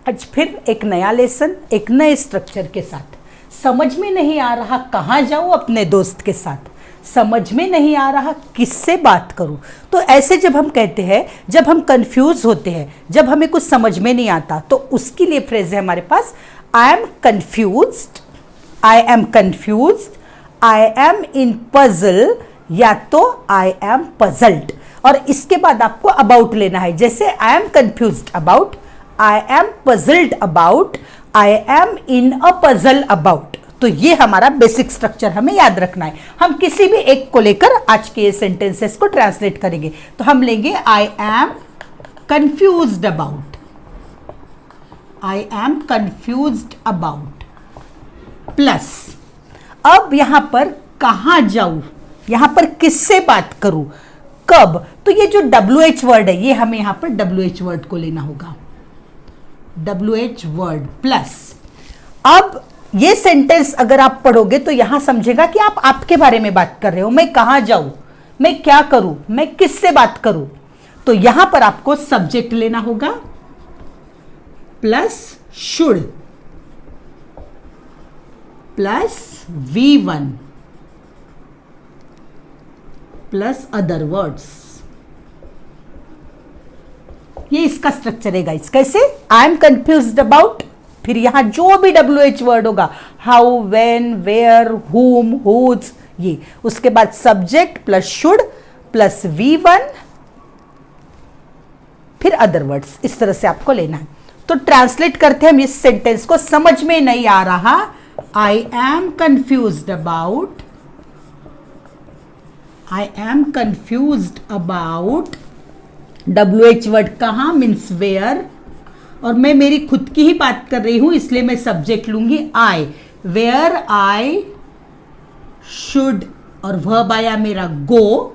आज फिर एक नया लेसन एक नए स्ट्रक्चर के साथ। समझ में नहीं आ रहा कहाँ जाऊँ अपने दोस्त के साथ, समझ में नहीं आ रहा किससे बात करूँ। तो ऐसे जब हम कहते हैं, जब हम कंफ्यूज होते हैं, जब हमें कुछ समझ में नहीं आता, तो उसके लिए फ्रेज है हमारे पास I am confused, I am confused, I am in puzzle, या तो आई एम पजल्ड। और इसके बाद आपको अबाउट लेना है, जैसे आई am confused about, I am puzzled about, I am in a puzzle about. तो ये हमारा बेसिक स्ट्रक्चर हमें याद रखना है। हम किसी भी एक को लेकर आज के ये सेंटेंसेस को ट्रांसलेट करेंगे। तो हम लेंगे आई am confused about, I am confused about, plus अब यहां पर कहां जाऊं, यहां पर किससे बात करूं, कब। तो ये जो WH वर्ड है, ये हमें यहां पर WH वर्ड को लेना होगा, WH वर्ड प्लस। अब ये सेंटेंस अगर आप पढ़ोगे तो यहां समझेगा कि आप आपके बारे में बात कर रहे हो। मैं कहां जाऊं, मैं क्या करूं, मैं किससे बात करूं। तो यहां पर आपको सब्जेक्ट लेना होगा plus should plus V1 plus other words. ये इसका स्ट्रक्चर है गाइस। कैसे? आई एम कंफ्यूज्ड अबाउट, फिर यहां जो भी WH वर्ड होगा, हाउ, व्हेन, वेयर, हुम, हुज, ये उसके बाद subject plus should plus V1 फिर अदर वर्ड्स। इस तरह से आपको लेना है। तो ट्रांसलेट करते हैं हम इस सेंटेंस को। समझ में नहीं आ रहा, आई am confused about, I am confused about, WH word कहां मीन्स वेयर, और मैं मेरी खुद की ही बात कर रही हूं इसलिए मैं सब्जेक्ट लूंगी आई, वेयर आई शुड, और वर्ब आया मेरा गो।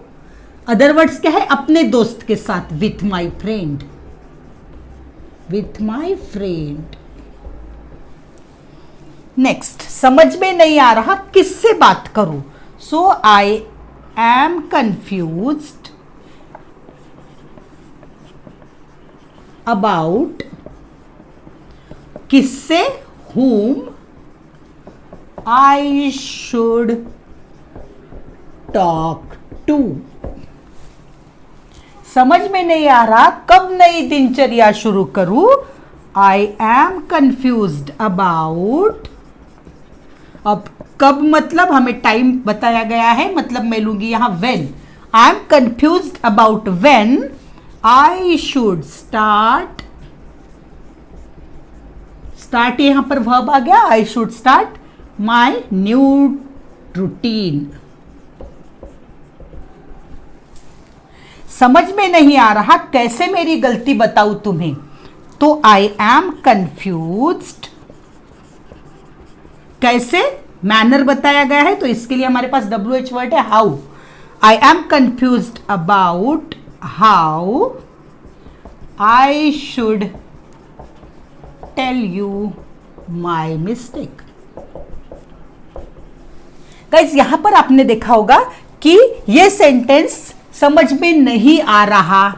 अदर वर्ड्स क्या है? अपने दोस्त के साथ, with my friend, with my friend. Next, समझ में नहीं आ रहा किससे बात करूं, सो आई एम कंफ्यूज्ड अबाउट, किससे, whom I should talk to। समझ में नहीं आ रहा कब नई दिनचर्या शुरू करूं, आई एम कंफ्यूज्ड अबाउट। अब कब मतलब हमें टाइम बताया गया है, मतलब मैं लूंगी यहां when. I am confused about when I should start, start यहां पर वर्ब आ गया, I should start my new routine. समझ में नहीं आ रहा कैसे मेरी गलती बताऊं तुम्हें, तो आई एम कंफ्यूज्ड, कैसे, मैनर बताया गया है तो इसके लिए हमारे पास WH वर्ड है how. I am confused about how I should tell you my mistake. Guys यहां पर आपने देखा होगा कि यह सेंटेंस समझ में नहीं आ रहा,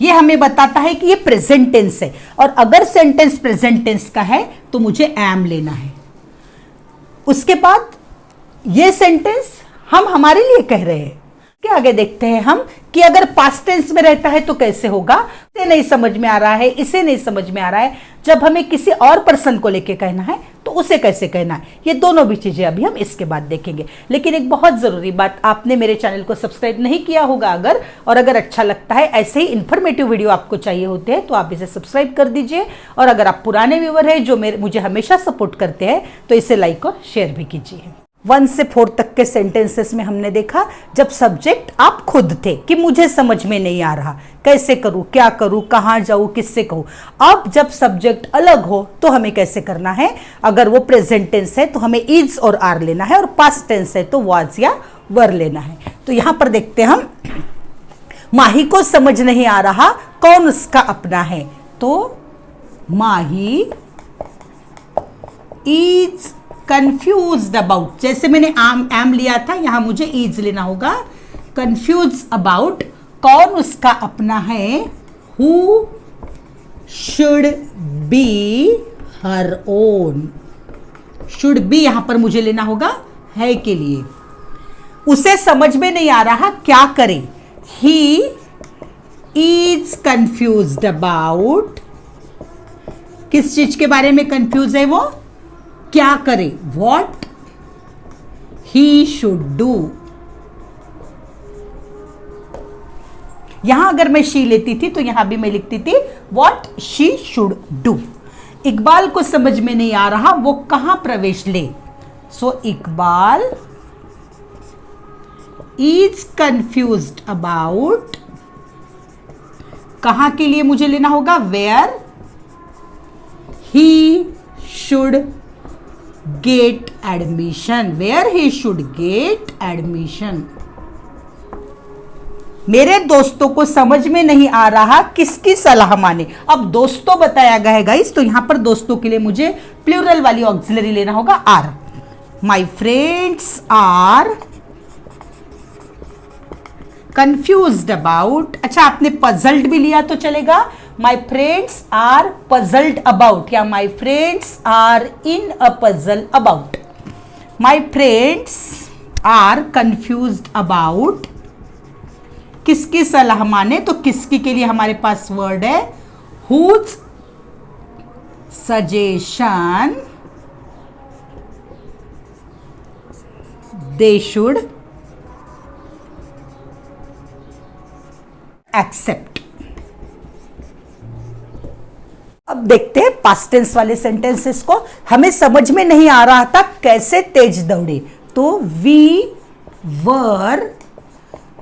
ये हमें बताता है कि ये प्रेजेंट टेंस है, और अगर सेंटेंस प्रेजेंट टेंस का है तो मुझे एम लेना है। उसके बाद ये सेंटेंस हम हमारे लिए कह रहे हैं। के आगे देखते हैं हम कि अगर पास्ट टेंस में रहता है तो कैसे होगा। इसे नहीं समझ में आ रहा है, इसे नहीं समझ में आ रहा है, जब हमें किसी और पर्सन को लेके कहना है तो उसे कैसे कहना है, ये दोनों भी चीजें अभी हम इसके बाद देखेंगे। लेकिन एक बहुत जरूरी बात, आपने मेरे चैनल को सब्सक्राइब नहीं किया होगा अगर अच्छा लगता है, ऐसे ही इन्फॉर्मेटिव वीडियो आपको चाहिए होते हैं तो आप इसे सब्सक्राइब कर दीजिए। और अगर आप पुराने व्यूअर हैं जो मुझे हमेशा सपोर्ट करते हैं तो इसे लाइक और शेयर भी कीजिए। 1 से 4 तक के सेंटेंसेस में हमने देखा जब सब्जेक्ट आप खुद थे कि मुझे समझ में नहीं आ रहा, कैसे करूं, क्या करूं, कहां जाऊं, किससे कहूं। अब जब सब्जेक्ट अलग हो तो हमें कैसे करना है, अगर वो प्रेजेंट टेंस है तो हमें इज और आर लेना है, और पास्ट टेंस है तो वाज या वर लेना है। तो यहां पर देखते हैं हम, माही को समझ नहीं आ रहा कौन उसका अपना है, तो माही इज कंफ्यूज्ड अबाउट, जैसे मैंने एम लिया था यहां मुझे इज लेना होगा। कंफ्यूज अबाउट कौन उसका अपना है, who should be her own. Should be यहां पर मुझे लेना होगा है के लिए। उसे समझ में नहीं आ रहा क्या करे। ही इज कंफ्यूज्ड अबाउट, किस चीज के बारे में कंफ्यूज है वो, क्या करे, वॉट ही शुड डू। यहां अगर मैं शी लेती थी तो यहां भी मैं लिखती थी what she should do. Iqbal को समझ में नहीं आ रहा वो कहां प्रवेश ले। So Iqbal is confused about, कहां के लिए मुझे लेना होगा, where he should get admission, where he should get admission. मेरे दोस्तों को समझ में नहीं आ रहा किसकी सलाह माने। अब दोस्तों बताया गया है गाइस, तो यहां पर दोस्तों के लिए मुझे प्लूरल वाली ऑक्सिलरी लेना होगा are. My friends are confused about, अच्छा आपने पजल्ड भी लिया तो चलेगा, my friends are puzzled about, या my friends are in a puzzle about. My friends are confused about, किसकी सलाह माने, तो किसकी के लिए हमारे पास वर्ड है whose suggestion they should accept. अब देखते हैं पास्ट टेंस वाले सेंटेंसेस को। हमें समझ में नहीं आ रहा था कैसे तेज दौड़े, तो वी वर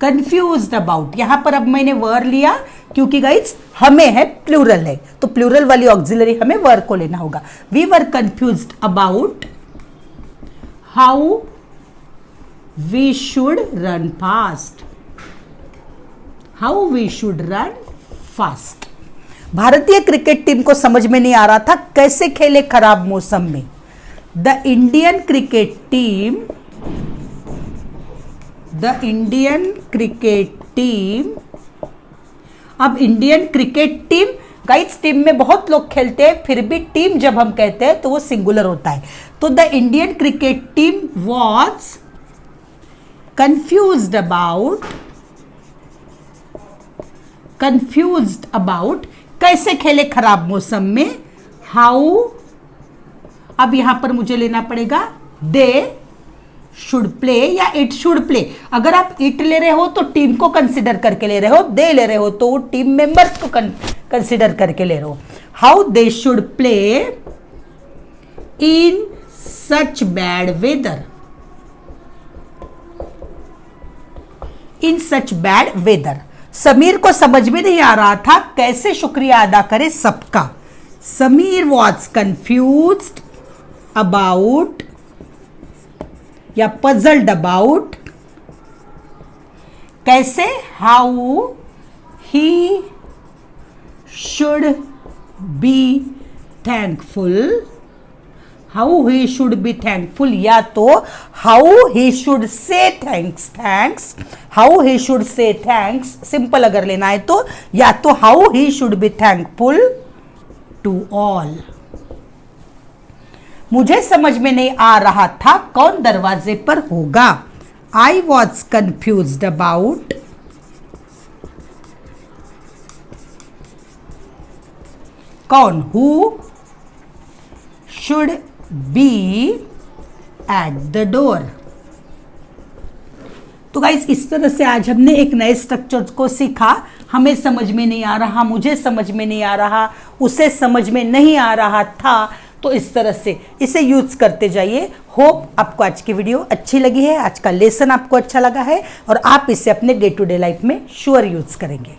कंफ्यूज्ड अबाउट। यहां पर अब मैंने वर लिया क्योंकि गाइज हमें है, प्लूरल है, तो प्लूरल वाली ऑक्सिलरी हमें वर को लेना होगा। We were confused about how we should run fast, how we should run fast. भारतीय क्रिकेट टीम को समझ में नहीं आ रहा था कैसे खेले खराब मौसम में। The Indian cricket team, the Indian cricket team, अब Indian cricket team guys, team में बहुत लोग खेलते हैं, फिर भी टीम जब हम कहते हैं तो वो सिंगुलर होता है। तो the Indian cricket team was confused about, confused about कैसे खेले खराब मौसम में, हाउ, अब यहां पर मुझे लेना पड़ेगा दे शुड प्ले या इट शुड प्ले। अगर आप इट ले रहे हो तो टीम को कंसिडर करके ले रहे हो, दे ले रहे हो तो टीम मेंबर्स को कंसिडर करके ले रहे हो। How they should play in such bad weather, in such bad weather. Sameer को समझ में नहीं आ रहा था कैसे शुक्रिया अदा करे सबका। समीर वॉज कंफ्यूज्ड अबाउट या पजल्ड अबाउट, कैसे, how he should be thankful, how he should be thankful, या तो how he should say thanks, thanks, how he should say thanks simple अगर लेना है तो, या तो how he should be thankful to all. मुझे समझ में नहीं आ रहा था कौन दरवाजे पर होगा। आई वॉज कंफ्यूज्ड अबाउट, कौन, who should be at the door. तो गाइस इस तरह से आज हमने एक नए स्ट्रक्चर को सीखा। हमें समझ में नहीं आ रहा, मुझे समझ में नहीं आ रहा, उसे समझ में नहीं आ रहा था, तो इस तरह से इसे यूज करते जाइए। होप आपको आज की वीडियो अच्छी लगी है, आज का लेसन आपको अच्छा लगा है और आप इसे अपने डे टू डे लाइफ में श्योर यूज करेंगे।